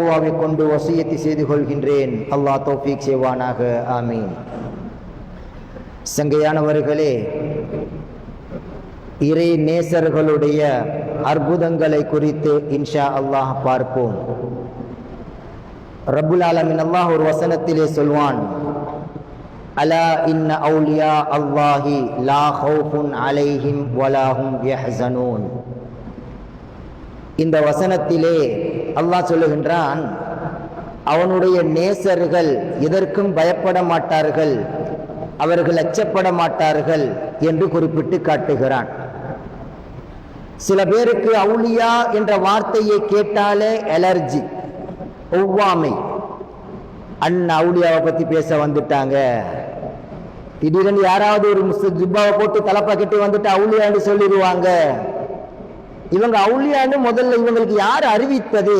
அல்லாஹ்வை கொண்டு வசியத்தை செய்து கொள்கின்றேன். அல்லாஹ் தௌஃபீக் செய்வானாக. ஆமீன். சங்கையானவர்களே, இறை நேசர்களுடைய அற்புதங்களை குறித்து இன்ஷா அல்லாஹ் பார்ப்போம். ரப்புல் ஆலமீன் அல்லாஹ் ஒரு வசனத்திலே சொல்வான், அலா இன்ன அவுலியா அல்லாஹி லா ஹவுஃபுன் அலைஹிம் வலா ஹும் யஹ்ஸனூன். இந்த வசனத்திலே அல்லாஹ் சொல்லுகின்றான், அவனுடைய நேசர்கள் எதற்கும் பயப்பட மாட்டார்கள், அவர்கள் அச்சப்பட மாட்டார்கள் என்று குறிப்பிட்டு காட்டுகிறான். சில பேருக்கு அவுலியா என்ற வார்த்தையை கேட்டாலே அலர்ஜி, ஒவ்வாமை. அண்ணன் அவுலியாவை பத்தி பேச வந்துட்டாங்க, திடீரென்று யாராவது ஒரு ஜுப்பாவை போட்டு தலப்பா கட்டி வந்துட்டு அவுலியான்னு சொல்லிடுவாங்க. இவங்க அவுலியான்னு முதல்ல இவங்களுக்கு யார் அறிவித்தது,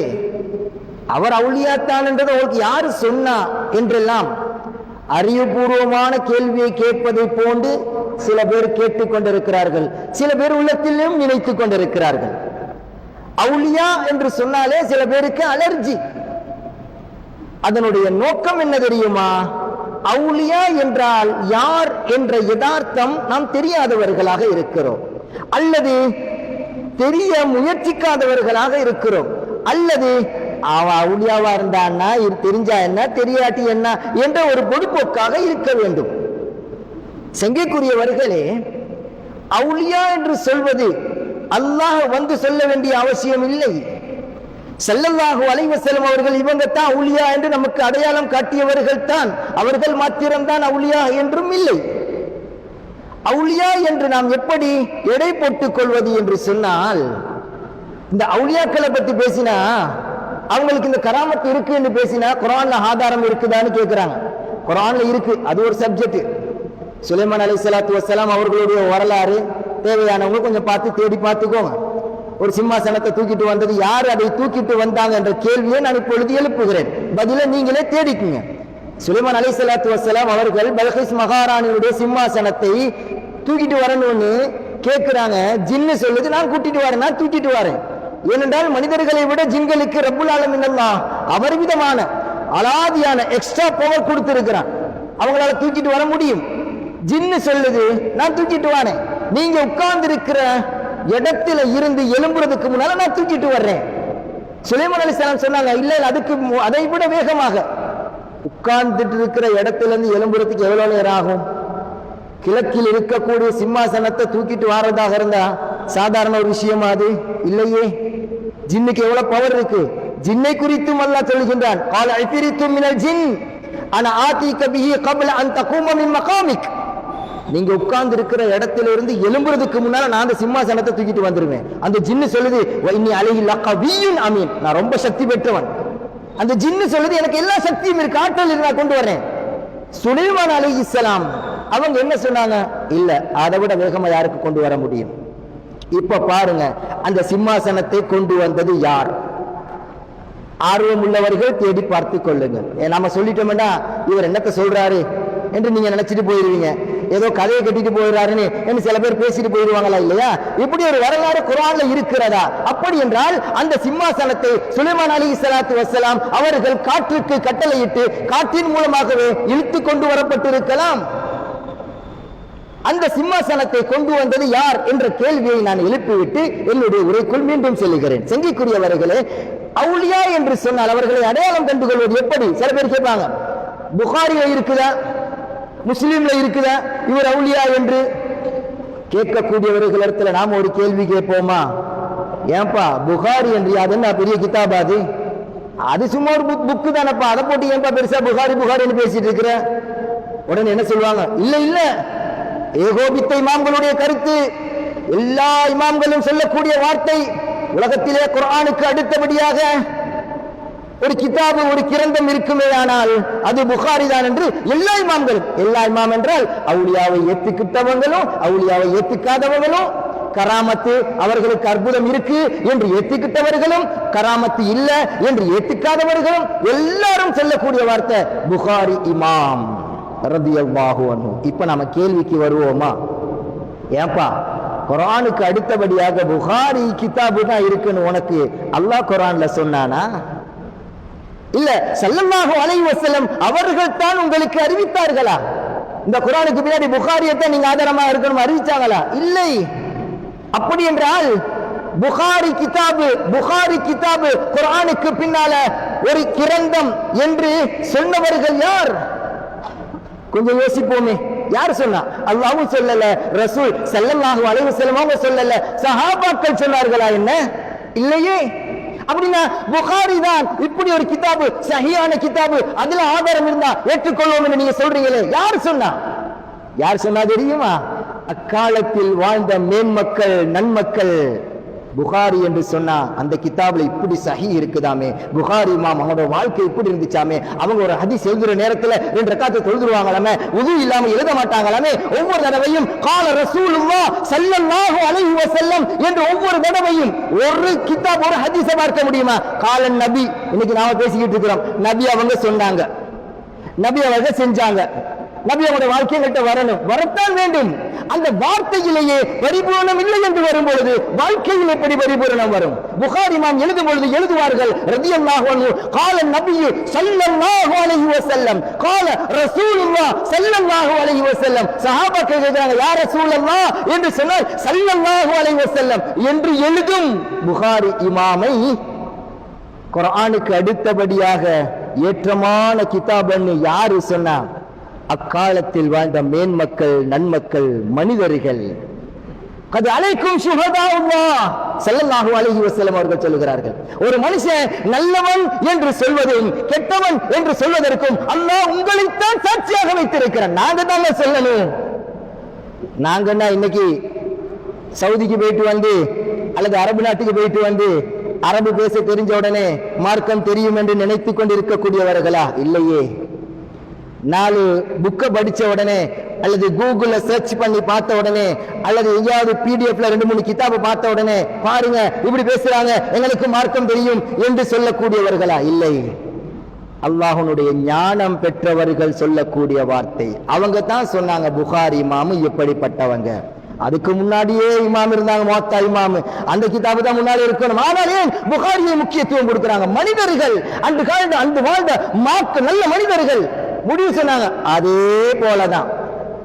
அவர் அவுலியாத்தான் என்றது அவருக்கு யாரு சொன்னா என்றெல்லாம் அறிவுபூர்வமான கேள்வியை கேட்பதை போன்று சில பேர் கேட்டுக்கொண்டிருக்கிறார்கள். சில பேர் உள்ளத்திலும் நினைத்துக் கொண்டிருக்கிறார்கள். அவுலியா என்று சொன்னாலே சில பேருக்கு அலர்ஜி. அதனுடைய நோக்கம் என்ன தெரியுமா? அவுலியா என்றால் யார் என்ற யதார்த்தம் நாம் தெரியாதவர்களாக இருக்கிறோம், அல்லது தெரிய முயற்சிக்காதவர்களாக இருக்கிறோம், அல்லது அவன் அவுலியாவா இருந்தான்னா தெரிஞ்சா என்ன தெரியாட்டி என்ன என்ற ஒரு பொதுப்போக்காக இருக்க வேண்டும். சங்கைக்குரியவர்களே, அவுலியா என்று சொல்வது அல்லாஹ் வந்து சொல்ல வேண்டிய அவசியம் இல்லை. ஸல்லல்லாஹு அலைஹி வஸல்லம் அவர்கள் இவங்க தான் அவுலியா என்று நமக்கு அடையாளம் காட்டியவர்கள் தான், அவர்கள் மாத்திரம்தான் அவுலியா என்றும் இல்லை. அவுலியா என்று நாம் எப்படி எடை போட்டுக் கொள்வது என்று சொன்னால், இந்த அவுலியாக்களை பத்தி பேசினா அவங்களுக்கு இந்த கராமத்து இருக்கு என்று பேசினா குர்ஆன்ல ஆதாரம் இருக்குதான்னு கேட்கிறாங்க. குர்ஆன்ல இருக்கு, அது ஒரு சப்ஜெக்ட். சுலைமான் அலைஹிஸ்ஸலாத்து வஸ்ஸலாம் அவர்களுடைய வரலாறு தேவையானவங்க கொஞ்சம் பார்த்து தேடி பார்த்துக்கோங்க. ஒரு சிம்மாசனத்தை தூக்கிட்டு வந்தது யார், அதை தூக்கிட்டு வந்தாங்க என்ற கேள்வியை நான் இப்பொழுது எழுப்புகிறேன், பதில நீங்களே தேடிக்குங்க. சுலைமான் அலைஹிஸ்ஸலாத்து வஸ்ஸலாம் அவர்கள் பல்கிஸ் மகாராணியுடைய சிம்மாசனத்தை தூக்கிட்டு வரணும்னு கேட்கிறாங்க. ஜின்னு சொல்லுது, நான் கூட்டிட்டு வரேன், நான் தூக்கிட்டு வரேன். ஏனென்றால் மனிதர்களை விட ஜின்களுக்கு ரப்புல் ஆலமீன் அல்லாஹ் அபரிமிதமான அலாதியான எக்ஸ்ட்ரா பவர் கொடுத்திருக்கிறான், அவங்களால தூக்கிட்டு வர முடியும். ஜின்னு சொல்லுது, நான் தூக்கிட்டு வரேன், நீங்க உட்கார்ந்து இருக்கிற இடத்துல இருந்து எழும்புறதுக்கு முன்னால நான் தூக்கிட்டு வர்றேன். சுலைமான் அலைஹிஸ்ஸலாம் சொன்னாங்க, இல்ல அதுக்கு அதை விட வேகமாக. உட்கார்ந்துட்டு இருக்கிற இடத்துல இருந்து எழும்புறதுக்கு எவ்வளவு நேரம் ஆகும்? கிழக்கில் இருக்கக்கூடிய சிம்மாசனத்தை தூக்கிட்டு வாரதாக இருந்தா சாதாரண ஒரு விஷயமா? அது இல்லையே. ஜின்னுக்கு எவ்வளவு பவர் இருக்கு. ஜின்னை குறித்தும் அல்லாஹ் சொல்கின்றான், قال عفريت من الجن انا آتيك به قبل ان تقوم من مقامك. நீங்க உட்கார்ந்து இருக்கிற இடத்துல இருந்து எழும்புறதுக்கு முன்னால நான் அந்த சிம்மாசனத்தை தூக்கிட்டு வந்துருவேன். அந்த ஜின்னு சொல்லுது, இன்னி அலைஹி லகவியுன் அமீன், நான் ரொம்ப சக்தி பெற்றவன். அந்த ஜின்னு சொல்லுது, எனக்கு எல்லா சக்தியும் இருக்கு, ஆற்றல் இருக்கு, நான் கொண்டு வரேன். சுலைமான் அலைஹிஸ்ஸலாம் அவங்க என்ன சொன்னாங்க? இல்ல, அதை விட வேகமா யாருக்கு கொண்டு வர முடியும்? இப்ப பாருங்க, அந்த சிம்மாசனத்தை கொண்டு வந்தது யார்? ஆர்வம் உள்ளவர்கள் தேடி பார்த்து கொள்ளுங்கள். நாம சொல்லிட்டோம்னா இவர் என்னத்த சொல்றாரு என்று நீங்க நினைச்சிட்டு போயிருவீங்க, ஏதோ கதையை கட்டிட்டு போயிடுறாருன்னு சில பேர் பேசிட்டு போயிடுவாங்களா இல்லையா? இப்படி ஒரு வரலாறு குர்ஆன்ல இருக்கிறதா? அப்படி என்றால் அந்த சிம்மாசனத்தை சுலைமான் அலைஹிஸ்ஸலாத்து வஸ்ஸலாம் அவர்கள் காற்றுக்கு கட்டளையிட்டு காற்றின் மூலமாகவே இழுத்து கொண்டு வரப்பட்டிருக்கலாம். அந்த சிம்மாசனத்தை கொண்டு வந்தது யார் என்ற கேள்வியை நான் எழுப்பிவிட்டு என்னுடைய உரைக்குள் மீண்டும் செல்லுகிறேன். செங்கிக்குரியவர்களே, அவுலியா என்று சொன்னால் அவர்களை அடையாளம் கண்டுகொள்வது எப்படி? சில பேர் கேட்பாங்க, புகாரில இருக்குதா, முஸ்லிம்ல இருக்குதா இவர் அவுலியா என்று? கேட்கக்கூடியவர்கள் இடத்துல நாம ஒரு கேள்வி கேட்போமா? ஏன்பா புகாரி என்று அது என்ன பெரிய கிதாபா? அது சும்மா ஒரு புக்கு தானப்பா, அதை போட்டு ஏன்பா பெருசா புகாரி புகாரின்னு பேசிட்டு இருக்கிற? உடனே என்ன சொல்லுவாங்க? இல்ல இல்ல, ஏகோபித்த இமாம்களுடைய கருத்து, எல்லா இமாம்களும் சொல்லக்கூடிய வார்த்தை, உலகத்திலே குர்ஆனுக்கு அடுத்தபடியாக ஒரு கிதாபு ஒரு கிரந்தம் இருக்குமே ஆனால் அது புகாரி தான் என்று எல்லா இமாம்களும். எல்லா இமாம் என்றால் அவுலியாவை ஏத்துக்கிட்டவங்களும் அவுலியாவை ஏத்துக்காதவங்களும், கராமத்து அவர்களுக்கு அற்புதம் இருக்கு என்று ஏத்துக்கிட்டவர்களும் கராமத்து இல்ல என்று ஏத்துக்காதவர்களும் எல்லாரும் சொல்லக்கூடிய வார்த்தை புகாரி இமாம் ரலியல்லாஹு அன்ஹு. இப்ப நாம கேள்விக்கு வருவோமா? ஏன்பா குர்ஆனுக்கு அடுத்தபடியாக புகாரி கிதாபு தான் இருக்குன்னு உனக்கு அல்லாஹ் குர்ஆன்ல சொன்னானா? இல்ல ஸல்லல்லாஹு அலைஹி வஸல்லம் அவர்கள் தான் உங்களுக்கு அறிவித்தார்களா? இந்த குர்ஆனுக்கு பின்னாடி புகாரியத்தை நீங்க ஆதாரமா இருக்கணும் அறிவிச்சாங்களா? இல்லை. அப்படி என்றால் புகாரி கிதாபு குர்ஆனுக்கு பின்னால ஒரு கிரந்தம் என்று சொன்னவர்கள் யார்? கொஞ்சம் யோசிப்போமே. யார் சொன்னா? அல்லாஹ்வும் சொல்லல, ரசூல் ஸல்லல்லாஹு அலைஹி வஸல்லம் அவங்க சொல்லல, சஹாபாக்கள் சொன்னார்களா? என்ன இல்லையே. அப்படின்னா புகாரி தான் இப்படி ஒரு கிதாபு, சஹீஹான கிதாபு, அதுல ஆதாரம் இருந்தா ஏற்றுக்கொள்வோம் என்று நீங்க சொல்றீங்களே, யார் சொன்னா? யார் சொன்னா தெரியுமா? அக்காலத்தில் வாழ்ந்த மேன்மக்கள், நன்மக்கள். புகாரி என்று சொன்னா அந்த கிதாபுல இப்படி சஹி இருக்குதாமே, புகாரி இமாம் அவங்களோட வாழ்க்கை இப்படி இருந்துச்சாமே, அவங்க ஒரு ஹதீஸ் எழுதுற நேரத்துல 2 ரக்காத்து தொழுதுருவாங்களாமே, உது இல்லாம எழுத மாட்டாங்களாமே, ஒவ்வொரு தடவையும் கால ரசூலுல்லாஹ் ஸல்லல்லாஹு அலைஹி வஸல்லம் என்று ஒவ்வொரு தடவையும் ஒரு கிதாப் ஒரு ஹதீஸை பார்க்க முடியுமா? கால நபி, இன்னைக்கு நாம பேசிக்கிட்டு இருக்கிறோம், நபி அவங்க சொன்னாங்க, நபி அவங்க செஞ்சாங்க, நபி அவங்களுடைய வாழ்க்கையிட்ட வரத்தான் வேண்டும். அந்த வார்த்தையிலேயே பரிபூரணம் இல்லை என்று வரும்பொழுது வாழ்க்கையில் எப்படி பரிபூரணம் வரும்? புகாரி இமாம் எழுதும் பொழுது எழுதுவார்கள் ரலியல்லாஹு அன்ஹு கால நபி ஸல்லல்லாஹு அலைஹி வஸல்லம் கால ரசூலுல்லாஹ் ஸல்லல்லாஹு அலைஹி வஸல்லம். சஹாபாக்கள் கேக்குறாங்க, யா ரசூலல்லாஹ் என்று சொன்னால் ஸல்லல்லாஹு அலைஹி வஸல்லம் என்று எழுதும் புகாரி இமாமை குர்ஆனுக்கு அடுத்தபடியாக ஏற்றமான கிதாபன்னு யாரு சொன்னா? அக்காலத்தில் வாழ்ந்த மேன்மக்கள், நன்மக்கள், மனிதர்கள். கது அலைக்கும் ஷுஹதாஉல்லாஹ் ஸல்லல்லாஹு அலைஹி வஸல்லம் அவர்கள் சொல்கிறார்கள், ஒரு மனுஷன் நல்லவன் என்று சொல்வதும் கெட்டவன் என்று சொல்வதற்கும் அல்லாஹ் உங்களைத்தான் சாட்சியாக வைத்திருக்கிறான். நாங்க தான் சொல்லணும். நாங்கன்னா இன்னைக்கு சவுதிக்கு போயிட்டு வந்து அல்லது அரபு நாட்டுக்கு போயிட்டு வந்து அரபு பேச தெரிஞ்ச உடனே மார்க்கம் தெரியும் என்று நினைத்துக் கொண்டிருக்கக்கூடியவர்களா? இல்லையே. 4 புக்கை படிச்ச உடனே அல்லது கூகுள்ல சர்ச் பண்ணி பார்த்த உடனே அல்லது எங்கேயாவது பிடிஎஃப்ல 2-3 கிதாபை பார்த்த உடனே பாருங்க இப்படி பேசுறாங்க, எங்களுக்கு மார்க்கம் தெரியும் என்று சொல்லக்கூடியவர்களா? இல்லை. அல்லாஹ்வுடைய ஞானம் பெற்றவர்கள் சொல்லக்கூடிய வார்த்தை. அவங்க தான் சொன்னாங்க புகாரி இமாம் எப்படிப்பட்டவங்க. அதுக்கு முன்னாடியே இமாம் இருந்தாங்க, முவத்தா இமாம், அந்த கிதாபு தான் முன்னாடி இருக்கணும். ஆனால் ஏன் புகாரியை முக்கியத்துவம் கொடுக்கிறாங்க? மனிதர்கள் அன்று வாழ்ந்த நல்ல மனிதர்கள் முடிவு சொன்னாங்க. அதே போலதான்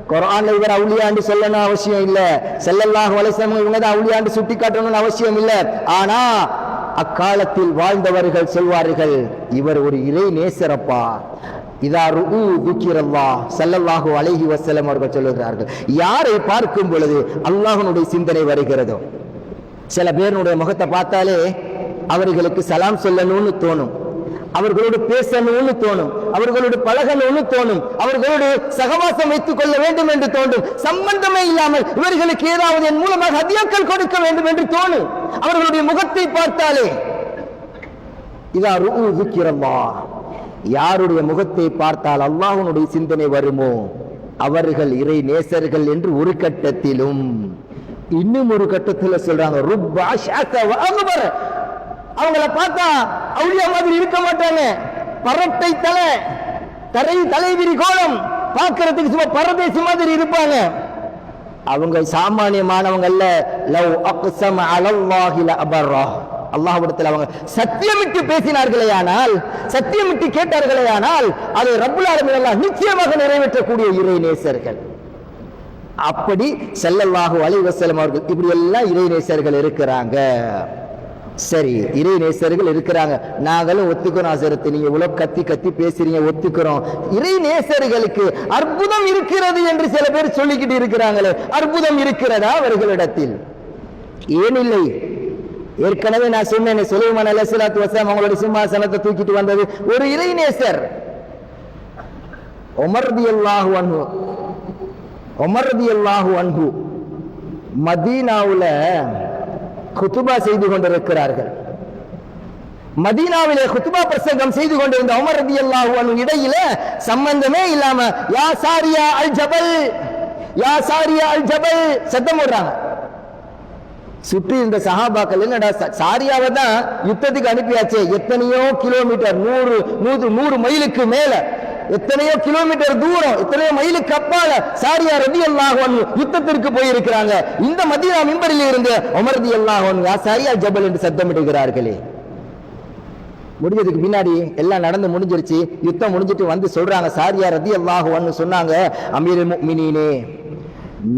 குர்ஆன்ல இவர் அவுலியாண்டு சொல்லணும் அவசியம் இல்ல, ஸல்லல்லாஹு அலைஹி வஸல்லம் இவங்க தான் அவுலியாண்டு சுட்டி காட்டணும்னு அவசியம் இல்ல. ஆனா அக்காலத்தில் வாழ்ந்தவர்கள் சொல்வார்கள், இவர் ஒரு இறை நேசரப்பா. இதா ருஉ துக்கிரல்லாஹ் ஸல்லல்லாஹு அலைஹி வஸல்லம் அவர்கள் சொல்லுகிறார்கள், யாரை பார்க்கும் பொழுது அல்லாஹ்வுடைய சிந்தனை வருகிறதோ, சில பேருடைய முகத்தை பார்த்தாலே அவர்களுக்கு சலாம் சொல்லணும்னு தோணும், அவர்களோடு பேசணும்னு தோணும், அவர்களோடு பழகணும்னு தோணும், அவர்களோடு சகவாசம் வைத்துக் கொள்ள வேண்டும் என்று தோன்றும். சம்பந்தமே இல்லாமல் இவர்களுக்கு ஏதாவது என் மூலமாக ஹதியாக்கள் கொடுக்க வேண்டும் என்று தோணும். அவர்களுடைய முகத்தை பார்த்தாலே இதா ருஉ துக்கிரல்லாஹ், யாருடைய முகத்தை பார்த்தால் அல்லாஹ்வுடைய சிந்தனை வருமோ அவர்கள் இறை நேசர்கள் என்று ஒரு கட்டத்திலும், இன்னும் ஒரு கட்டத்தில் சொல்றாங்க ருப்ப அஷ்அஸ வ அக்பர, அவங்கள பார்த்தா அவுலியா மாதிரி இருக்க மாட்டாங்க, பரட்டை தலைவிரி கோலம், பார்க்கிறதுக்கு சும்மா பரதேசி மாதிரி இருப்பாங்க. அவங்க சாமானியமானவங்க அல்ல. லவ் அக்ஸம அலல்லாஹி லஅபரா, அல்லாஹ்விடத்தில் அவங்க சத்தியமிட்டு பேசினார்களே ஆனால், சத்தியமிட்டு கேட்டார்களே ஆனால் அதை ரப்புல் ஆலமீன் அல்லாஹ் நிச்சயமாக நிறைவேற்றக்கூடிய இறை நேசர்கள். அப்படி ஸல்லல்லாஹு அலைஹி வஸல்லம் அவர்கள் இப்படி எல்லாம் இறை நேசர்கள் இருக்கிறாங்க. சரி, இறை நேசர்கள் இருக்கிறாங்க, நாங்களும் ஒத்துக்கிறோம். ஹஸரத் நீங்க இவ்வளவு கத்தி பேசுறீங்க, ஒத்துக்கிறோம். இறை நேசர்களுக்கு அற்புதம் இருக்கிறது என்று சில பேர் சொல்லிக்கிட்டு இருக்கிறாங்களே, அற்புதம் இருக்கிறதா அவர்களிடத்தில்? ஏன் இல்லை? ஏற்கனவே நான் சொன்னேன், சுலைமான் அலைஹிஸ்ஸலாத்து வஸலாம் அவங்களுடைய சிம்மாசனத்தை தூக்கிட்டு வந்தது ஒரு இறை நேசர். உமர் ரலியல்லாஹு அன்ஹு மதீனாவுல குத்துபா செய்து கொண்டிருக்கிறார்கள். மதீனாவிலே குத்துபா பிரசங்கம் செய்து கொண்டிருந்த உமர் ரலியல்லாஹு அன்ஹு இடையில சம்பந்தமே இல்லாம யா சாரியா அல் ஜபல், யா சாரியா அல் ஜபல் சத்தம் போடுறாங்க. சுற்றி இருந்த சஹாபாக்கள் என்னடா சாரியாவை தான் யுத்தத்துக்கு அனுப்பியாச்சு, எத்தனையோ கிலோமீட்டர் 100 மைலுக்கு மேல, எத்தனையோ கிலோமீட்டர் தூரம், எத்தனையோ மைலுக்கு அப்பால சாரியா ரலியல்லாஹு அன்ஹு யுத்தத்திற்கு போயிருக்கிறாங்க. இந்த மதீனா மிம்பரில் இருந்து உமர் ரலியல்லாஹு அன்ஹு யா சாரியா ஜபல் என்று சத்தமிடுகிறார்களே. முடிஞ்சதுக்கு பின்னாடி எல்லாம் நடந்து முடிஞ்சிருச்சு, யுத்தம் முடிஞ்சிட்டு வந்து சொல்றாங்க, சாரியா ரலியல்லாஹு அன்ஹு சொன்னாங்க, அமீருல் முஃமினீனே,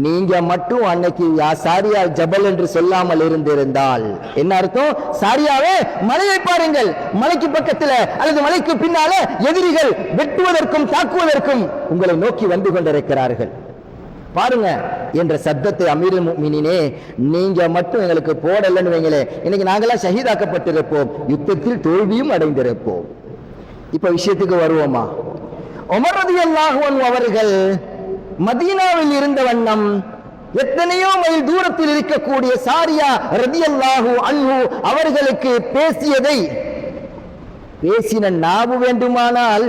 நீங்க மட்டும் அன்னைக்கு சாரியா ஜபல் என்று சொல்லாமல் இருந்திருந்தால் என்ன அர்த்தம்? சாரியாவே மலையை பாருங்கள், மலைக்கு பக்கத்துல அல்லது மலைக்கு பின்னால எதிரிகள் வெட்டுவதற்கும் தாக்குவதற்கும் உங்களை நோக்கி வந்து கொண்டிருக்கிறார்கள் பாருங்க என்ற சத்தத்தை அமீருல் முஃமினீனே, நீங்க மட்டும் எங்களுக்கு போடலன்னு வைங்களே, இன்னைக்கு நாங்களாம் ஷஹீதாக்கப்பட்டிருப்போம், யுத்தத்தில் தோல்வியும் அடைந்திருப்போம். இப்ப விஷயத்துக்கு வருவோமா? உமர் ரலியல்லாஹு அன்ஹு அவர்கள் மதீனாவில் இருந்த வண்ணம் எத்தனையோ மைல் தூரத்தில் இருக்கக்கூடிய சாரியா ரலியல்லாஹு அன்ஹு அவர்களுக்கு பேசின நாவு வேண்டுமானால்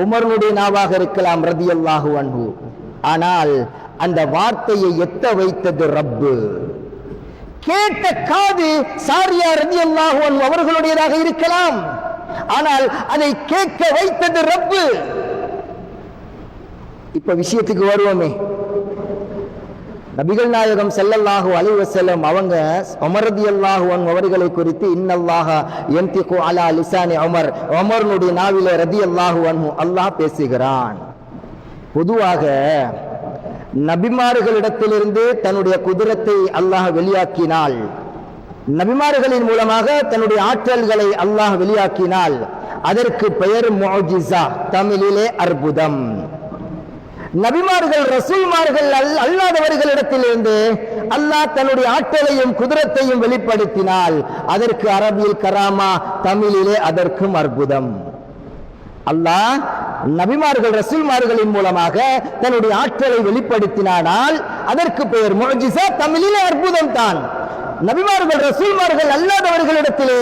உமருடைய நாவாக இருக்கலாம் ரலியல்லாஹு அன்ஹு, ஆனால் அந்த வார்த்தையை எத்த வைத்தது ரப்பு. கேட்ட காது சாரியா ரலியல்லாஹு அன்ஹு அவர்களுடையதாக இருக்கலாம், ஆனால் அதை கேட்க வைத்தது ரப்பு. இப்ப விஷயத்துக்கு வருவோமே. நபிகள் நாயகம் ஸல்லல்லாஹு அலைஹி வஸல்லம் அவங்க உமர் ரலியல்லாஹு அன்ஹு அவர்களை குறித்து இன்னல்லாஹ யன்திகு அலா லிசானி உமர், உமருடைய நாவிலே ரலியல்லாஹு அன்ஹு அல்லாஹ் பேசுகிறான். பொதுவாக நபிமார்களிடத்திலிருந்து தன்னுடைய குதிரத்தை அல்லாஹ் வெளியாக்கினால், நபிமார்களின் மூலமாக தன்னுடைய ஆற்றல்களை அல்லாஹ் வெளியாக்கினால் அதற்கு பெயர் முஅஜிஸா, தமிழிலே அற்புதம். நபிமார்கள் ரசூல்மார்கள் அல்லாதவர்களிடத்திலிருந்து அல்லாஹ் தன்னுடைய ஆற்றலையும் குதிரத்தையும் வெளிப்படுத்தினால் அதற்கு அரபியில் கராமா, தமிழிலே அதற்கும் அற்புதம். அல்லாஹ் நபிமார்கள் ரசூல்மார்களின் மூலமாக தன்னுடைய ஆற்றலை வெளிப்படுத்தினால் அதற்கு பெயர் முஅஜிஸா, தமிழிலே அற்புதம் தான். நபிமார்கள் ரசூல்மார்கள் அல்லாதவர்களிடத்திலே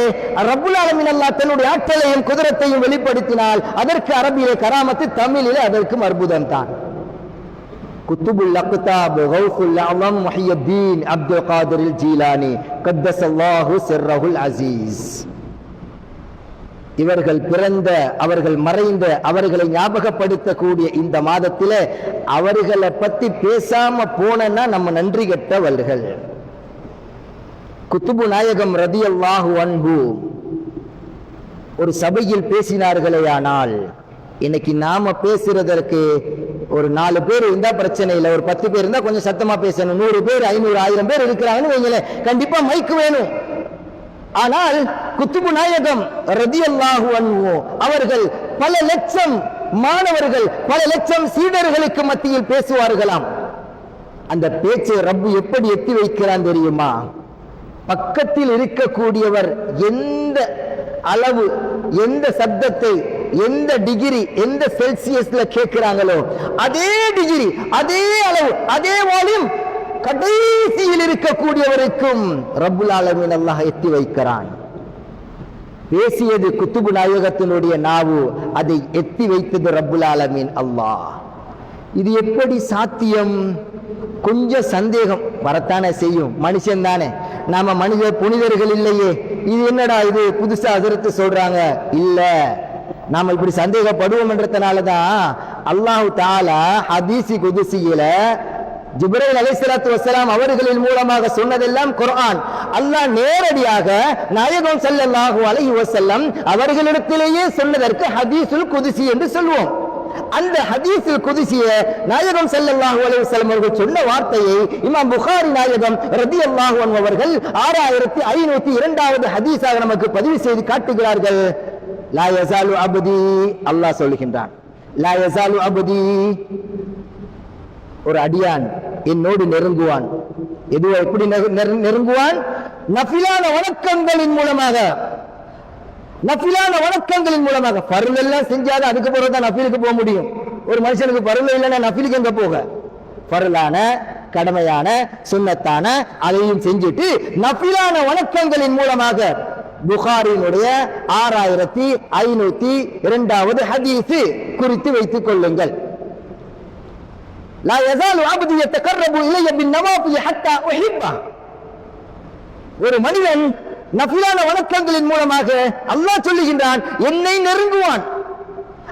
ரப்புல் ஆலமீன் அல்லாஹ் தன்னுடைய ஆற்றலையும் குதிரத்தையும் வெளிப்படுத்தினால் அதற்கு அரபியிலே கராமத்து, தமிழிலே அதற்கும் அற்புதம் தான். குத்துபுல் அக்தாப் கௌஃபுல் அலம் முஹியுத்தீன் அப்துல் காதிர் ஜீலானி கத்தஸல்லாஹு சிர்ரஹுல் அஸீஸ். இவர்கள் பிறந்த, அவர்கள் மறைந்த, அவர்களை ஞாபகப்படுத்தக்கூடிய இந்த மாதத்திலே அவர்களை பத்தி பேசாம போனா நம்ம நன்றி கெட்டவர்கள். குத்துபு நாயகம் ரலியல்லாஹு அன்ஹு ஒரு சபையில் பேசினார்களேயானால், இன்னைக்கு நாம பேசுறதற்கு ஒரு 4 பேர் இருந்தா பிரச்சனை இல்லை, ஒரு 10 பேர் இருந்தா கொஞ்சம் சத்தமா பேசணும். 100 பேர் 500 1000 பேர் இருக்கிறாங்கன்னு வைங்களேன், கண்டிப்பா மைக்கு வேணும். ஆனால் குத்துபு நாயகம் ரலியல்லாஹு அன்ஹு அவர்கள் பல லட்சம் மாணவர்கள், பல லட்சம் சீடர்களுக்கு மத்தியில் பேசுவார்களாம். அந்த பேச்சை ரப்பு எப்படி எத்தி வைக்கிறான் தெரியுமா? பக்கத்தில் இருக்கக்கூடியவர் எந்த அளவு, எந்த சப்தத்தை, எந்த டிகிரி, எந்த செல்சியஸ்ல கேட்கிறாங்களோ அதே டிகிரி, அதே அளவு, அதே வால்யூம் கடைசியில் இருக்கக்கூடியவருக்கும் ரப்புல் ஆலமீன் அல்லாஹ் எத்தி வைக்கிறான். பேசியது குத்துபு நாயகத்தினுடைய நாவு, அதை எத்தி வைத்தது ரப்புல் ஆலமீன் அல்லாஹ். இது எப்படி சாத்தியம்? கொஞ்சம் சந்தேகம் வரத்தானே செய்யும், மனுஷன் தானே, நாம மனித புனிதர்கள் இல்லையே, இது என்னடா இது புதுசா ஹஜ்ரத் சொல்றாங்க, இல்ல நாம இப்படி சந்தேகப்படுவோம் என்றதுனாலதான் அல்லாஹ் தஆலா ஹதீஸ் குதுசியில ஜிப்ரீல் அலைஹிஸ்ஸலாத்து வஸ்ஸலாம் அவர்களின் மூலமாக சொன்னதெல்லாம் குர்ஆன். அல்லாஹ் நேரடியாக நாயகம் ஸல்லல்லாஹு அலைஹி வஸல்லம் அவர்களிடத்திலேயே சொன்னதற்கு ஹதீஸுல் குதுசி என்று சொல்வோம். அந்த ஹதீஸுல் குதுசிய நாயகம் ஸல்லல்லாஹு அலைஹி வஸல்லம் அவர்கள் சொன்ன வார்த்தையை இமாம் புகாரி நாயகம் ரலியல்லாஹு அன்ஹு அவர்கள் 6502வது ஹதீஸாக நமக்கு பதிவு செய்து காட்டுகிறார்கள். லா யஸாலு அப்தி, அல்லாஹ் சொல்லுகின்றான், லா யஸாலு அப்தி, ஒரு அடியான் என்னோடு நெருங்குவான். எதுவோ எப்படி நெருங்குவான்? நஃபிலான வணக்கங்களின் மூலமாக. நஃபிலான வணக்கங்களின் மூலமாக. ஃபர்ல் எல்லாம் செஞ்சாதான் அதுக்கு பிறகுதான் நஃபிலுக்கு போக முடியும். ஒரு மனுஷனுக்கு ஃபர்ல் இல்லைன்னா நஃபிலுக்கு எங்க போக? ஃபர்லான, கடமையான, சுன்னத்தான அதையும் செஞ்சுட்டு நஃபிலான வணக்கங்களின் மூலமாக. புகாரினுடைய 6502வது ஹதீஸ் குறித்து வைத்துக் கொள்ளுங்கள். லா யஸாலு அப்தி யதகர்ரபு இலைய பின்னவாஃபில் ஹத்தா உஹிப்பா. ஒரு மனிதன் நஃபிலான வணக்கங்களின் மூலமாக அல்லாஹ் சொல்லுகின்றான், என்னை நெருங்குவான்.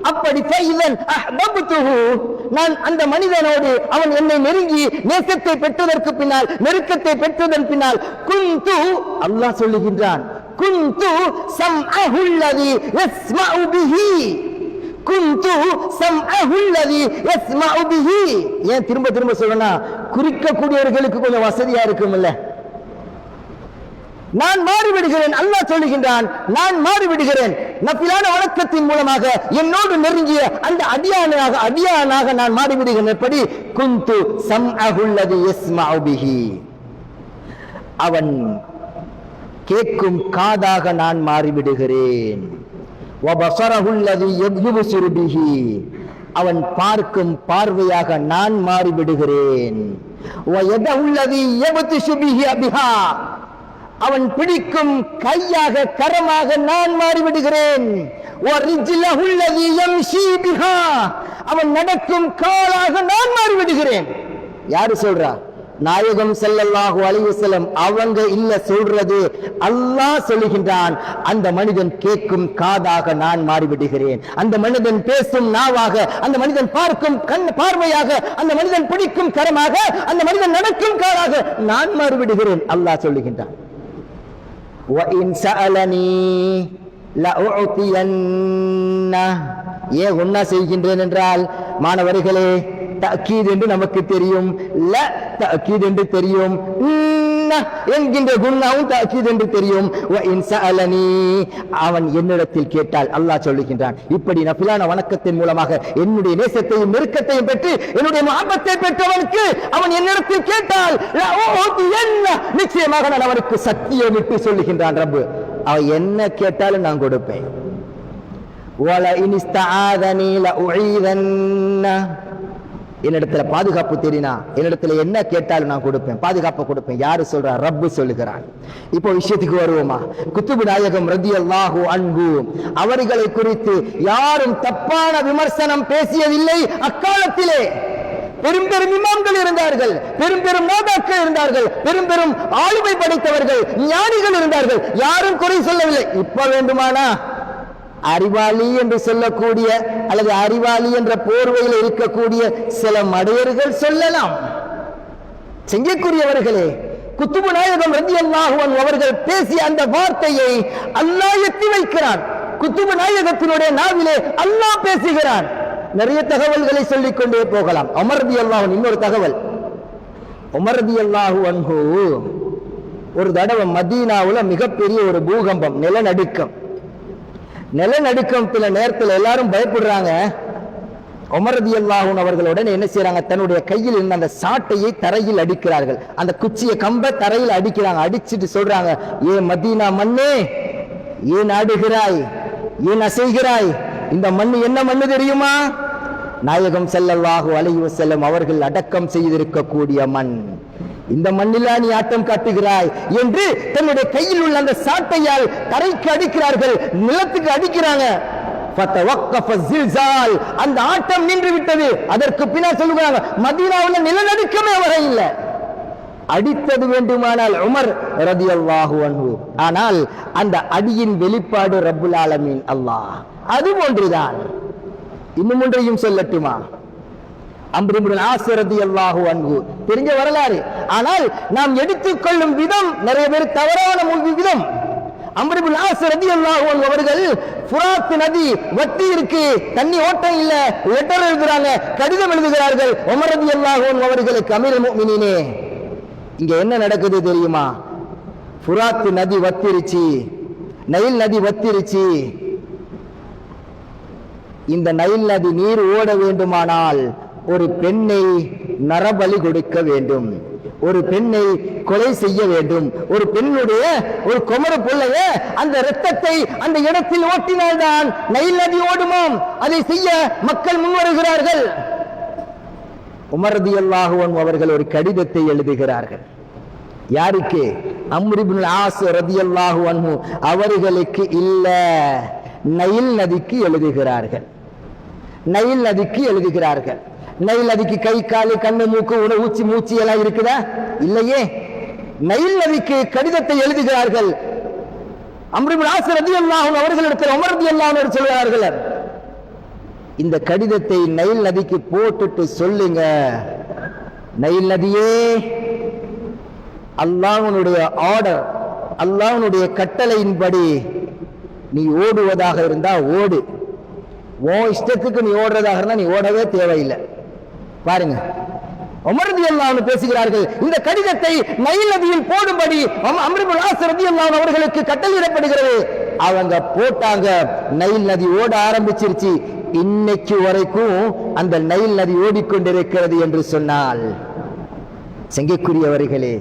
அப்படி ஃபைதன் அஹ்பப்துஹு, நான் அந்த மனிதனோடு அவன் என்னை நெருங்கி நேசத்தை பெற்றதற்கு பின்னால், நெருக்கத்தை பெற்றதன் பின்னால் குந்து, அல்லாஹ் சொல்லுகின்றான், குந்து சம்அஹு அல்லதி யஸ்மஉ பிஹி, குந்து சம்அஹு அல்லதி யஸ்மஉ பிஹி. ஏன் திரும்ப திரும்ப சொல்லனா, குறிக்கக்கூடியவர்களுக்கு கொஞ்சம் வசதியா இருக்கும்ல. நான் மாறிவிடுகிறேன், அல்லாஹ் சொல்லுகின்றான், நான் மாறிவிடுகிறேன். நஃபிலான வணக்கத்தின் மூலமாக என்னோடு நெருங்கிய அந்த அடியானாக நான் மாறிவிடுகிறேன். எப்படி? குந்து சம்அஹு அல்லதி யஸ்மஉ பிஹி, அவன் கேட்கும் காதாக நான் மாறிவிடுகிறேன். வபஸரஹு அல்லதி யப்ஸுரு பிஹி, அவன் பார்க்கும் பார்வையாக நான் மாறிவிடுகிறேன். வயதஹு அல்லதி யப்திஷு பிஹா, அவன் பிடிக்கும் கையாக கரமாக நான் மாறிவிடுகிறேன். வரிஜ்லஹு அல்லதி யம்ஷி பிஹா, அவன் நடக்கும் காலாக நான் மாறிவிடுகிறேன். யாரு சொல்றா? நாயகம் ஸல்லல்லாஹு அலைஹி வஸல்லம் அவங்க இல்ல சொல்றது, அல்லாஹ் சொல்லுகின்றான். அந்த மனிதன் கேட்கும் காதாக நான் மாறிவிடுகிறேன், அந்த மனிதன் பேசும் நாவாக, அந்த மனிதன் பார்க்கும் கண் பார்வையாக, அந்த மனிதன் பிடிக்கும் கரமாக, அந்த மனிதன் நடக்கும் காலாக நான் மாறிவிடுகிறேன். அல்லாஹ் சொல்லுகின்றான். وَإِنْ سَأَلَنِي لَأُعْطِيَنَّ. ஏன் ஒன்னா செய்கின்றேன் என்றால், மாணவர்களே, தஅக்கீத் என்று நமக்கு தெரியும், ல தஅக்கீத் என்று தெரியும், என்கின்ற குன்னாவும் தஅக்கீத் என்று தெரியும். وَإِنْ سَأَلَنِي, அவன் என்னிடத்தில் கேட்டால், அல்லாஹ் சொல்லுகின்றான். இப்படி நஃபிலான வணக்கத்தின் மூலமாக என்னுடைய நேசத்தையும் நெருக்கத்தையும் பெற்று என்னுடைய மஹப்பத்தை பெற்றவனுக்கு அவன் என்னிடத்தில் கேட்டால், நிச்சயமாக நான் அவனுக்கு சக்தியை விட்டு சொல்லுகின்றான் ரப்பு, அவன் என்ன கேட்டாலும் நான் கொடுப்பேன். وَلَئِنِ اسْتَعَاذَنِي لَأُعِيذَنَّ, என்னிடத்துல பாதுகாப்பு தெரினா என்னிடத்துல என்ன கேட்டாலும் நான் கொடுப்பேன், பாதுகாப்பு கொடுப்பேன். யாரு சொல்றா? ரப்பு சொல்லுகிறான். இப்போ விஷயத்துக்கு வருவோமா? குத்துபு நாயகம் ரலியல்லாஹு அன்ஹு அவர்களை குறித்து யாரும் தப்பான விமர்சனம் பேசியதில்லை. அக்காலத்திலே பெரும் பெரும் இமாம்கள் இருந்தார்கள், பெரும் பெரும் நாதாக்கள் இருந்தார்கள், பெரும் பெரும் ஆளுமை படைத்தவர்கள், ஞானிகள் இருந்தார்கள். யாரும் குறை சொல்லவில்லை. இப்ப வேண்டுமானா அறிவாளி என்று சொல்லக்கூடிய அல்லது அறிவாளி என்ற போர்வையில் இருக்கக்கூடிய சில மடையர்கள் சொல்லலாம். செய்யக்கூடியவர்களே, குத்துபு நாயகம் ரலியல்லாஹு அன்ஹு அவர்கள் பேசிய அந்த வார்த்தையை அல்லாஹ் எத்தி வைக்கிறான். குத்துபு நாயகத்தினுடைய நாவிலே அல்லாஹ் பேசுகிறான். நிறைய தகவல்களை சொல்லிக் கொண்டே போகலாம். உமர் ரலியல்லாஹு அன்ஹு, இன்னொரு தகவல், உமர் ரலியல்லாஹு அன்ஹு ஒரு தடவை மதீனாவுல மிகப்பெரிய ஒரு பூகம்பம், நிலநடுக்கம். நிலநடுக்கத்துல நேரத்தில் எல்லாரும் பயப்படுறாங்க. உமர் ரலியல்லாஹு அன்ஹு அவர்களுடன் என்ன செய்யறாங்க? தன்னுடைய கையில் இருந்த அந்த சாட்டையை தரையில் அடிக்கிறார்கள். அந்த குச்சியை கம்ப தரையில் அடிக்கிறாங்க. அடிச்சுட்டு சொல்றாங்க, ஏ மதீனா மண்ணே, ஏன் ஆடுகிறாய், ஏன் அசைகிறாய்? இந்த மண்ணு என்ன மண்ணு தெரியுமா? நாயகம் ஸல்லல்லாஹு அலைஹி வஸல்லம் அவர்கள் அடக்கம் செய்திருக்கக்கூடிய மண். இந்த மண்ணிலா நீ ஆட்டம் காட்டுகிறாய் என்று தன்னுடைய கையில் உள்ள அந்த சாட்டையால் தரைக்கு அடிக்கிறார்கள், நிலத்துக்கு அடிக்கிறாங்க. அந்த ஆட்டம் நின்று விட்டது. அதற்கு பின்னால் சொல்லுகிறாங்க, மதீனாவுல நிலநடுக்கமே வர இல்லை. அடித்தது வேண்டுமானால் உமர் ரலியல்லாஹு அன்ஹு, ஆனால் அந்த அடியின் வெளிப்பாடு ரப்புல் ஆலமீன் அல்லாஹ். அது போன்றுதான் இன்னும் ஒன்றையும் சொல்லட்டுமா? அம்ர் இப்னு ஆஸ் ரலியல்லாஹு அன்ஹு தெரிஞ்ச வரலாறு, ஆனால் நாம் எடுத்துக்கொள்ளும் விதம் நிறைய பேர் தவறான விதம். அம்ர் இப்னு ஆஸ் ரலியல்லாஹு அன்ஹு அவர்கள் ஃபுராத் நதி வட்டி இருக்கு, தண்ணி ஓட்டம் இல்ல, லெட்டர் எழுதுறாங்க, கடிதம் எழுதுகிறார்கள் உமர் ரலியல்லாஹு அன்ஹு அவர்களுக்கு, அமீருல் முஃமினீனே, இங்க என்ன நடக்குது தெரியுமா? ஃபுராத் நதி வத்திருச்சு, நைல் நதி வத்திருச்சு. இந்த நைல் நதி நீர் ஓட வேண்டுமானால் ஒரு பெண்ணை நரபலி கொடுக்க வேண்டும், ஒரு பெண்ணை கொலை செய்ய வேண்டும். ஒரு பெண்ணுடைய ஒரு குமர பிள்ளைய அந்த இரத்தத்தை அந்த இடத்தில் ஓட்டினால்தான் நைல் நதி ஓடுமாம். அதை செய்ய மக்கள் முன்வருகிறார்கள். உமர் ரலியல்லாஹு அன்ஹு அவர்கள் ஒரு கடிதத்தை எழுதுகிறார்கள். யாருக்கு? அம்ர் இப்னு ஆஸ் ரலியல்லாஹு அன்ஹு அவர்களுக்கு இல்ல, நைல் நதிக்கு எழுதுகிறார்கள். நைல் நதிக்கு எழுதுகிறார்கள். நைல் நதிக்கு கை காலு கண்ணு மூக்கு ஊச்சி மூச்சு எல்லாம் இருக்குதா? இல்லையே. நைல் நதிக்கு கடிதத்தை எழுதுகிறார்கள். அம்ர் இப்னு ஆஸ் ரலியல்லாஹு அன்ஹு அவர்களிடத்தில் உமர் ரலியல்லாஹு அன்ஹு சொல்கிறார்கள், இந்த கடிதத்தை நைல் நதிக்கு போட்டுட்டு சொல்லுங்க, நைல் நதியே, அல்லாஹ்வுடைய ஆர்டர், அல்லாஹ்வுடைய கட்டளையின்படி நீ ஓடுவதாக இருந்தா ஓடு, உன் இஷ்டத்துக்கு நீ ஓடுறதாக இருந்தா நீ ஓடவே தேவையில்லை. பாருங்க, உமர் ரலியல்லாஹு அன்ஹு பேசுகிறார்கள், இந்த கடிதத்தை நைல் நதியில் போடும்படி அம்ர் இப்னு ஆஸ் ரலியல்லாஹு அன்ஹு அவர்களுக்கு கட்டளையிடப்படுகிறது. அவங்க போட்டாங்க, நைல் நதி ஓட ஆரம்பிச்சிருச்சு. இன்னைக்கு வரைக்கும் அந்த நைல் நதி ஓடிக்கொண்டிருக்கிறது என்று சொன்னால், சங்கைக்குரியவர்களே,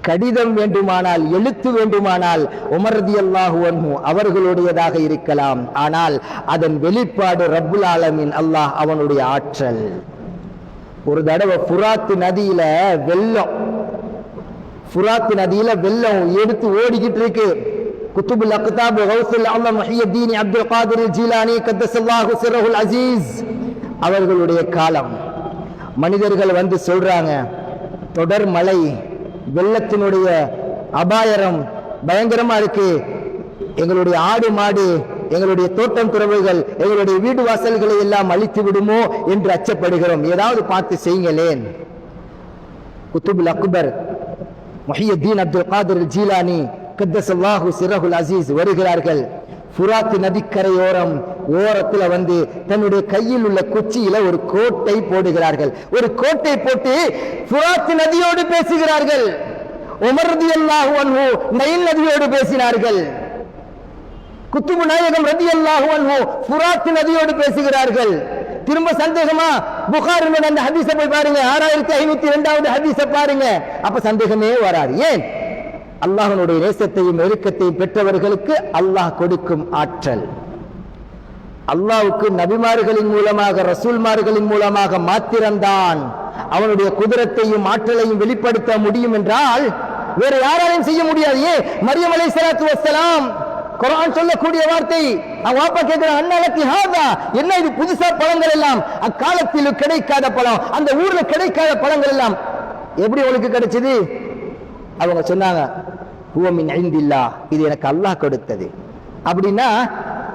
கடிதம் வேண்டுமானால், எழுத்து வேண்டுமானால் உமர் ரலியல்லாஹு அன்ஹு அவர்களுடையதாக இருக்கலாம். ஆனால் அதன் வெளிப்பாடு ரப்புல் ஆலமீன் அல்லாஹ், அவனுடைய ஆற்றல். ஒரு தடவை ஃபுராத் நதியில வெள்ளம், ஃபுராத் நதியில வெள்ளம் எடுத்து ஓடிக்கிட்டு இருக்கு. குத்துபுல் அக்தாப் கௌசுல் ஆலம் முஹியுத்தீன் அப்துல் காதிர் ஜீலானி கத்தஸல்லாஹு சிர்ருல் அஸீஸ் அவர்களுடைய காலம். மனிதர்கள் வந்து சொல்றாங்க, தொடர் மழை, வெள்ளத்தினுடைய அபாயம் பயங்கரமா இருக்கு, எங்களுடைய ஆடு மாடு, எங்களுடைய தோட்டம் துறவுகள், எங்களுடைய வீடு வாசல்களை எல்லாம் அழித்து விடுமோ என்று அச்சப்படுகிறோம், ஏதாவது பார்த்து செய்யுங்களேன். குத்துபுல் அக்பர் முஹியுத்தீன் அப்துல் காதிர் ஜீலானி கத்தஸல்லாஹு சிர்ருல் அஸீஸ் வருகிறார்கள். ஃபுராத் நதிக்கரையோரம் ஓரத்துல வந்து தன்னுடைய கையில் உள்ள குச்சியில ஒரு கோட்டை போடுகிறார்கள். ஒரு கோட்டை போட்டு ஃபுராத் நதியோடு பேசுகிறார்கள். உமர் ரலியல்லாஹு அன்ஹு நைல் நதியோடு பேசினார்கள். குத்துபு நாயகம் ரலியல்லாஹு அன்ஹு ஃபுராத் நதியோடு பேசுகிறார்கள். திரும்ப சந்தேகமா? புகாரில அந்த ஹதீஸை போய் பாருங்க, 6502வது ஹதீஸை பாருங்க, அப்ப சந்தேகமே வராது. ஏன்? அல்லாஹ்வுடைய நேசத்தையும் நெருக்கத்தையும் பெற்றவர்களுக்கு அல்லாஹ் கொடுக்கும் ஆற்றல். அல்லாஹ்வுக்கு நபிமார்களின் மூலமாக, ரசூல்மார்களின் மூலமாக மாத்திரம்தான் அவனுடைய குதிரத்தையும் ஆற்றலையும் வெளிப்படுத்த முடியும் என்றால் வேற யாராலையும் செய்ய முடியாது. ஏன்? மரியம் அலைஹிஸ்ஸலாத்து வஸ்ஸலாம் குர்ஆன் சொல்லக்கூடிய வார்த்தை, அவங்க வாப்பா கேட்கிற, அன்னலக்கி ஹாதா, என்ன இது புதுசா பழங்கள் எல்லாம், அக்காலத்தில் கிடைக்காத பழம், அந்த ஊர்ல கிடைக்காத பழங்கள் எல்லாம் எப்படி உங்களுக்கு கிடைச்சது? அவங்க சொன்னாங்க, ஹுவ மின் இந்தில்லாஹ், இது எனக்கு அல்லாஹ் கொடுத்தது. அப்படின்னா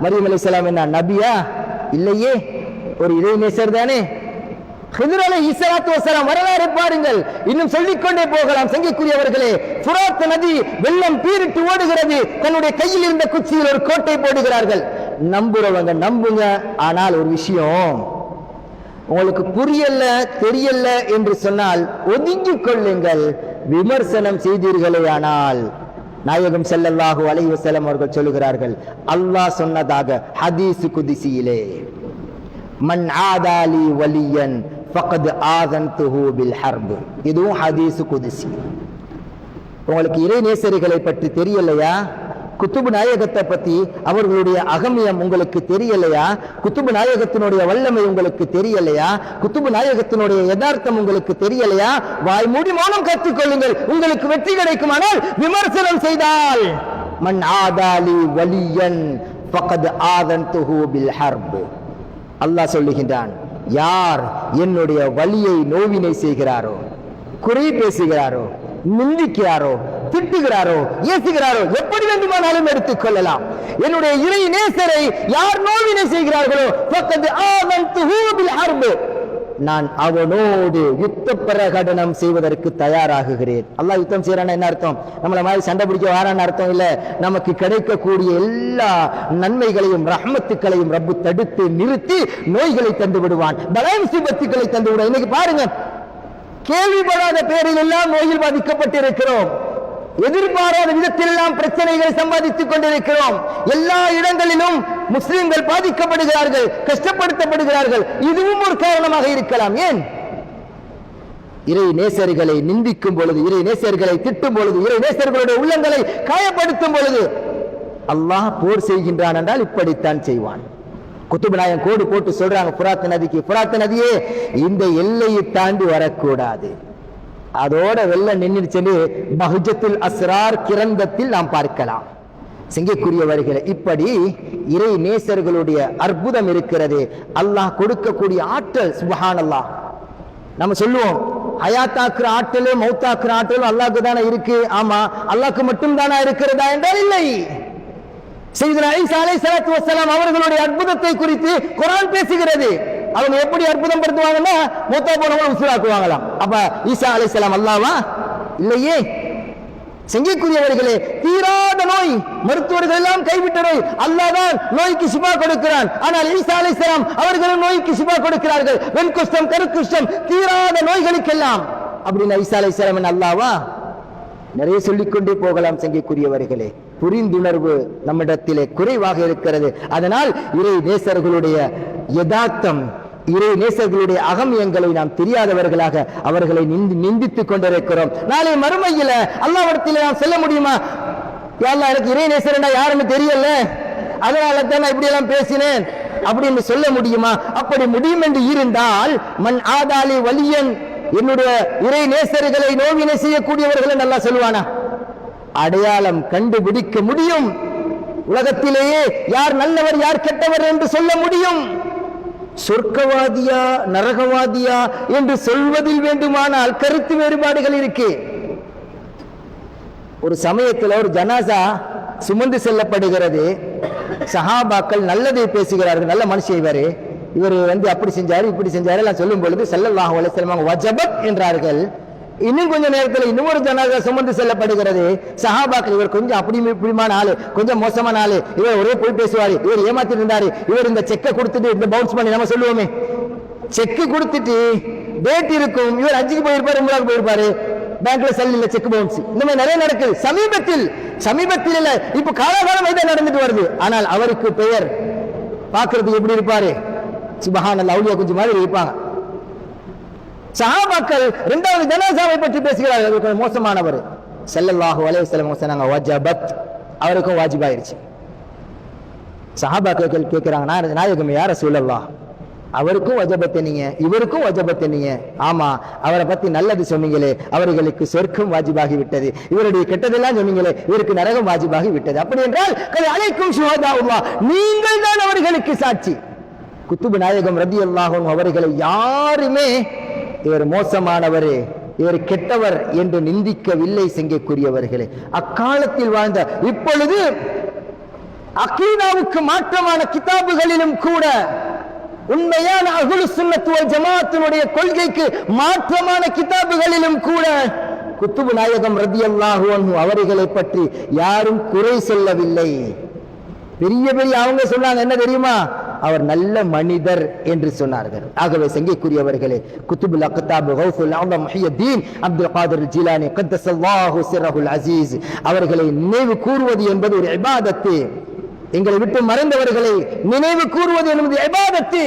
மரியம் அலைஹிஸ்ஸலாம் என்ன நபியா? இல்லையே, ஒரு இறைநேசர் தானே. ஹித்ர் அலைஹிஸ்ஸலாத்து வஸ்ஸலாம் வரலாறு பாருங்கள், இன்னும் சொல்லிக்கொண்டே போகலாம். சங்கைக்குரியவர்களே, ஃபுராத் நதி வெள்ளம் பீரிட்டு ஓடுகிறது, தன்னுடைய கையில் இருந்த குச்சியில் ஒரு கோட்டை போடுகிறார்கள். நம்புறவங்க நம்புங்க, ஆனால் ஒரு விஷயம் உங்களுக்கு புரியல தெரியல என்று சொன்னால் ஒதுங்கிக் கொள்ளுங்கள். விமர்சனம் செய்தீர்களே ஆனால் நாயகம் ஸல்லல்லாஹு அலைஹி வஸல்லம் அவர்கள் சொல்லுகிறார்கள், அல்லாஹ் சொன்னதாக ஹதீஸ் குதிசியிலே, மன் ஆதாலி வலியன் ஃபகத் ஆதன்துஹு பில் ஹர்ப். இதுவும் ஹதீஸ் குதிசி. உங்களுக்கு இறை நேசர்களை பற்றி தெரியலையா? குத்துபு நாயகத்தை பத்தி அவர்களுடைய அகமியம் உங்களுக்கு தெரியலையா? குத்துபு நாயகத்தினுடைய வல்லமை உங்களுக்கு தெரியலையா? குத்துபு நாயகத்தினுடைய யதார்த்தம் உங்களுக்கு தெரியலையா? வாய் மூடி மௌனம் கற்றுக்கொள்ளுங்கள், உங்களுக்கு வெற்றி கிடைக்குமானால் விமர்சனம் செய்தால், மன் ஆதாலி வலியன் ஃபகத் ஆதன்துஹு பில் ஹர்ப். அல்லாஹ் சொல்லுகின்றான், யார் என்னுடைய வலியை நோவினை செய்கிறாரோ, குறை பேசுகிறாரோ, நிந்திக்கிறாரோ, திட்டுகிறாரோ, ஏசுகிறாரோ, எப்படி வேண்டுமானாலும் எடுத்துக் கொள்ளலாம். என்னுடைய இறை நேசரை யார் நோவினை செய்கிறார்களோ, ஃபகத் ஆதன்துஹு பில் ஹர்ப், நான் அவனோடு யுத்த பிரகடனம் செய்வதற்கு தயாராகுகிறேன். அல்லாஹ் யுத்தம் செய்யறான்னு என்ன அர்த்தம்? நம்மள மாதிரி சண்டை பிடிக்க வாரான்னு அர்த்தம் இல்ல. நமக்கு கிடைக்கக்கூடிய எல்லா நன்மைகளையும் ரஹ்மத்துக்களையும் ரப்பு தடுத்து நிறுத்தி நோய்களை தந்து விடுவான், பலா முசீபத்துக்களை தந்து விடுவான். இன்னைக்கு பாருங்க, கேள்விப்படாத பேரில் எல்லாம் நோயில் பாதிக்கப்பட்டிருக்கிறோம். எதிர்பாராத விதத்தில் எல்லாம் பிரச்சனைகளை சம்பாதித்துக் கொண்டிருக்கிறோம். எல்லா இடங்களிலும் முஸ்லிம்கள் பாதிக்கப்படுகிறார்கள், கஷ்டப்படுத்தப்படுகிறார்கள். இதுவும் ஒரு காரணமாக இருக்கலாம். ஏன்? இறை நேசர்களை நிந்திக்கும் பொழுது, இறை நேசர்களை திட்டும் பொழுது, இறை நேசர்களுடைய உள்ளங்களை காயப்படுத்தும் பொழுது அல்லாஹ் போர் செய்கின்றான் என்றால் இப்படித்தான் செய்வான். குத்துபு நாயகம் கோடு போட்டு சொல்றாங்க ஃபுராத் நதிக்கு, ஃபுராத் நதியே இந்த எல்லையை தாண்டி வரக்கூடாது. அதோட வெள்ளம் நின்றுச்சு. பஹ்ஜத்துல் அஸ்ரார் கிரந்தத்தில் நாம் பார்க்கலாம். சிங்கக்குரியவர்களே, இப்படி இறை நேசர்களுடைய அற்புதம் இருக்கிறது. அல்லாஹ் கொடுக்கக்கூடிய ஆற்றல் சுப்ஹானல்லாஹ். நம்ம சொல்லுவோம், ஹயாத்தாக்குற ஆற்றலும் மௌத்தாக்குற ஆற்றலும் அல்லாஹ்க்கு தானே இருக்கு. ஆமா, அல்லாஹ்க்கு மட்டும் தானே இருக்கிறதா என்றால் இல்லை. சையதுனா ஈசா அலைஹிஸ்ஸலாத்து வஸ்ஸலாம் அவர்களுடைய அற்புதத்தை குறித்து குர்ஆன் பேசுகிறது. அவங்க எப்படி அற்புதம் படுத்துவாங்கன்னா, மூத்தா போனவங்க உசுராக்குவாங்களாம். அப்ப ஈசா அலைஹிஸ்ஸலாம் அல்லாஹ்வா? இல்லையே. சங்கிக்குரியவர்களே, தீராத நோய், மருத்துவர்கள் எல்லாம் கைவிட்ட நோய், அல்லாஹ் தான் நோய்க்கு ஷிஃபா கொடுக்கிறான். ஆனால் ஈசா அலைஹிஸ்ஸலாம் அவர்களும் நோய்க்கு ஷிஃபா கொடுக்கிறார்கள். வெண்குஷ்டம், கருக்குஷ்டம், தீராத நோய்களுக்கெல்லாம். அப்படின்னு ஈசா அலைஹிஸ்ஸலாம் அல்லாஹ்வா? நிறைய சொல்லிக்கொண்டே போகலாம். சங்கிக்குரியவர்களே, புரிந்துணர்வு நம்மிடத்திலே குறைவாக இருக்கிறது. அதனால் இறை நேசர்களுடைய யதார்த்தம், இறை நேசர்களுடைய அகமியங்களை நாம் தெரியாதவர்களாக அவர்களை நிந்தித்துக் கொண்டிருக்கிறோம். நாளை மறுமையில அல்லாஹ்விடத்திலே நாம் சொல்ல முடியுமா? யா அல்லாஹ், எனக்கு இறை நேசர்னா யாருன்னு தெரியல, அதனால தான் நான் இப்படி எல்லாம் பேசினேன் அப்படின்னு சொல்ல முடியுமா? அப்படி முடியும் என்று இருந்தால், மன் ஆதாலி வலியன், என்னுடைய இறை நேசர்களை நோவினை செய்யக்கூடியவர்கள் நல்லா சொல்லுவானா? அடையாளம் கண்டுபிடிக்க முடியும். உலகத்திலேயே யார் நல்லவர் யார் கெட்டவர் என்று சொல்ல முடியும். சொர்க்கவாதியா நரகவாதியா என்று சொல்வதில் வேண்டுமானால் கருத்து வேறுபாடுகள் இருக்கு. ஒரு சமயத்தில் ஒரு ஜனாசா சுமந்து செல்லப்படுகிறது. சஹாபாக்கள் நல்லதை பேசுகிறார்கள். நல்ல மனுஷன் இவர் அப்படி செஞ்சாரு இப்படி செஞ்சாரு எல்லாம் சொல்லும் பொழுது ஸல்லல்லாஹு அலைஹி வஸல்லம் வஜபத் என்றார்கள். இன்னும் கொஞ்ச நேரத்தில் இன்னொரு ஜனாசா சுமந்து செல்லப்படுகிறது. சஹாபாக்கள், இவர் கொஞ்சம் அப்படி இப்படிமான ஆளு, கொஞ்சம் மோசமான ஆளு, இவர் ஒரே போய் பேசுவாரு, இவர் ஏமாத்தி இருந்தாரு, இவர் இந்த செக்கை கொடுத்துட்டு இந்த பவுன்ஸ் பண்ணி நம்ம சொல்லுவோமே, செக்கு கொடுத்துட்டு டேட் இருக்கும், இவர் 5க்கு போயிருப்பாரு, 3க்கு போயிருப்பாரு, பேங்க்ல செல்ல செக் பவுன்ஸ். இந்த மாதிரி நிறைய நடக்குது. சமீபத்தில் இல்ல, இப்ப காலகாலம் இதை நடந்துட்டு வருது. ஆனால் அவருக்கு பெயர் பார்க்கறதுக்கு எப்படி இருப்பாரு? சுப்ஹானல்லாஹ், அவுலியா குஞ்சு மாதிரி இருப்பாங்க. சஹாபாக்கள் இரண்டாவது ஜனாசாவை பற்றி பேசுகிறார்கள். மோசமானவர். ஸல்லல்லாஹு அலைஹி வஸல்லம் சொன்னாங்க வஜபத், அவருக்கும் வாஜிபாயிருச்சு. சஹாபாக்கள் கேட்கிறாங்க, நாயகமே யா ரசூலல்லாஹ், அவருக்கும் வஜபத் நீங்க, இவருக்கும் வஜபத் நீங்க. ஆமா, அவரை பத்தி நல்லது சொன்னீங்களே, அவர்களுக்கு சொர்க்கம் வாஜிபாகி விட்டது, இவருடைய கெட்டதெல்லாம் சொன்னீங்களே, இவருக்கு நரகம் வாஜிபாகி விட்டது. அப்படி என்றால் அலைக்கும் ஷுஹதாஉல்லாஹ், நீங்கள் தான் அவர்களுக்கு சாட்சி. குத்துபு நாயகம் ரலியல்லாஹு அன்ஹு அவர்களை யாருமே இவர் மோசமானவர், இவர் கெட்டவர் என்று நிந்திக்கவில்லை. சங்கைக்குரியவர்களே, அக்காலத்தில் வாழ்ந்த, இப்பொழுது அகீதாவுக்கு மாற்றமான கிதாபுகளிலும் கூட, உண்மையான அஹ்லு சுன்னத் வல் ஜமாஅத்தினுடைய கொள்கைக்கு மாற்றமான கிதாபுகளிலும் கூட குத்துபு நாயகம் ரலியல்லாஹு அன்ஹு அவர்களை பற்றி யாரும் குறை சொல்லவில்லை. பெரிய அவங்க சொன்னாங்க, என்ன தெரியுமா? அவர் நல்ல மனிதர் என்று சொன்னார்கள். ஆகவே சங்கைக்குரியவர்களே, குத்துபுல் அக்தாப் கௌசுல் ஆலம் முஹியத்தீன் அப்துல் காதிர் ஜிலானி கத்தஸல்லாஹு சிர்ரஹுல் அஸீஸ் அவர்களை நினைவு கூறுவது என்பது ஒரு இபாதத்து. எங்களை விட்டு மறைந்தவர்களை நினைவு கூறுவது என்பது இபாதத்து.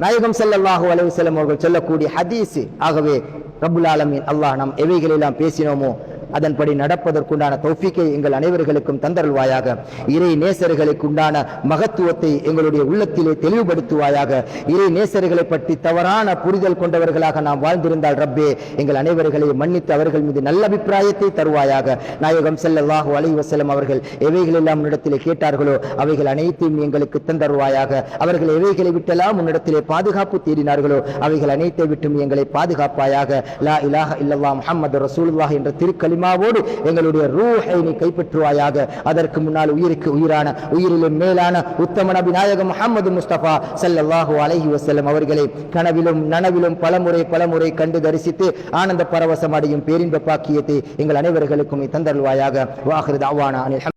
நாயகம் ஸல்லல்லாஹு அலைஹி வஸல்லம் அவர்கள் சொல்லக்கூடிய ஹதீஸ். ஆகவே ரப்புல் ஆலமீன் அல்லாஹ் நாம் எவைகளெல்லாம் பேசினோமோ அதன்படி நடப்பதற்குண்டான தௌஃபீக்கை எங்கள் அனைவர்களுக்கும் தந்தருள்வாயாக. இறை நேசர்களுக்கு உண்டான மகத்துவத்தை எங்களுடைய உள்ளத்திலே தெளிவுபடுத்துவாயாக. இறை நேசர்களை பற்றி தவறான புரிதல் கொண்டவர்களாக நாம் வாழ்ந்திருந்தால் ரப்பே, எங்கள் அனைவர்களை மன்னித்து அவர்கள் மீது நல்ல அபிப்பிராயத்தை தருவாயாக. நாயகம் ஸல்லல்லாஹு அலைஹி வஸல்லம் அவர்கள் எவைகளெல்லாம் உன்னிடத்திலே கேட்டார்களோ அவைகள் அனைத்தையும் எங்களுக்கு தந்தருவாயாக. அவர்கள் எவைகளை விட்டெல்லாம் உன்னிடத்திலே பாதுகாப்பு தேடினார்களோ அவைகள் அனைத்தை விட்டும் எங்களை பாதுகாப்பாயாக. லா இலாஹ இல்லல்லாஹ் முஹம்மது ரசூலுல்லாஹ் என்ற திருக்கலிமாவோடு எங்களுடைய ரூஹை நீ கைப்பற்றுவாயாக. அதற்கு முன்னால் உயிருக்கு உயிரான, உயிரிலும் மேலான உத்தம நபி நாயகம் முஹம்மது முஸ்தபா ஸல்லல்லாஹு அலைஹி வஸல்லம் அவர்களை கனவிலும் நனவிலும் பலமுறை கண்டு தரிசித்து ஆனந்த பரவசம் அடையும் பேரின்ப பாக்கியத்தை எங்கள் அனைவர்களுக்கும் தந்தருள்வாயாக. வாஹிரு தஅவானா அனில்